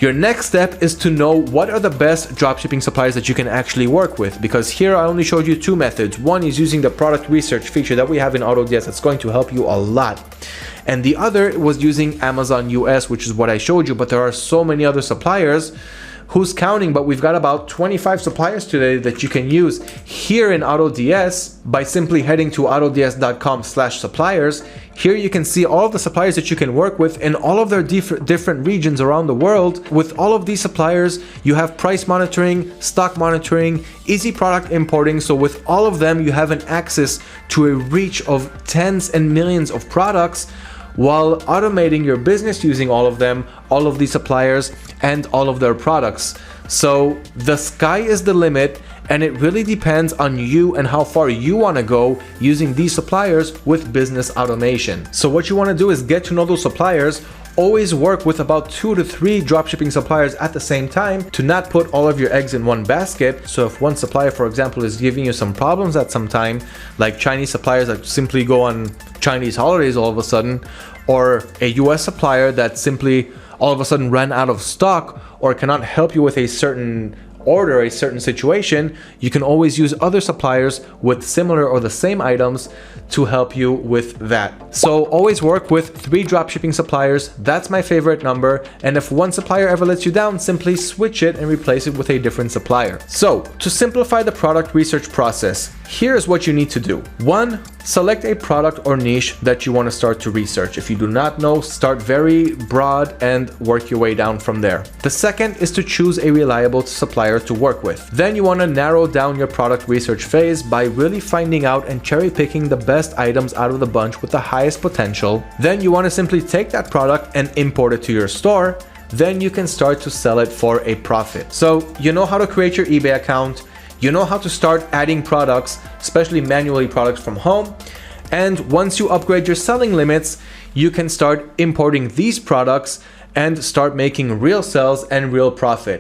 Your next step is to know what are the best dropshipping suppliers that you can actually work with, because here I only showed you two methods. One is using the product research feature that we have in AutoDS. That's going to help you a lot. And the other was using Amazon US, which is what I showed you, but there are so many other suppliers. Who's counting? But we've got about 25 suppliers today that you can use here in AutoDS by simply heading to autods.com/suppliers. Here you can see all of the suppliers that you can work with in all of their different regions around the world. With all of these suppliers, you have price monitoring, stock monitoring, easy product importing. So with all of them, you have an access to a reach of tens and millions of products, while automating your business using all of them, all of these suppliers, and all of their products. So the sky is the limit, and it really depends on you and how far you want to go using these suppliers with business automation. So what you want to do is get to know those suppliers. Always work with about 2 to 3 dropshipping suppliers at the same time to not put all of your eggs in one basket. So if one supplier, for example, is giving you some problems at some time, like Chinese suppliers that simply go on Chinese holidays all of a sudden, or a US supplier that simply all of a sudden ran out of stock or cannot help you with a certain order, a certain situation, you can always use other suppliers with similar or the same items to help you with that. So always work with 3 dropshipping suppliers. That's my favorite number. And if one supplier ever lets you down, simply switch it and replace it with a different supplier. So to simplify the product research process, here's what you need to do. 1, select a product or niche that you want to start to research. If you do not know, start very broad and work your way down from there. The second is to choose a reliable supplier to work with. Then you want to narrow down your product research phase by really finding out and cherry picking the best items out of the bunch with the highest potential. Then you want to simply take that product and import it to your store. Then you can start to sell it for a profit. So you know how to create your eBay account. You know how to start adding products, especially manually products from home. And once you upgrade your selling limits, you can start importing these products and start making real sales and real profit.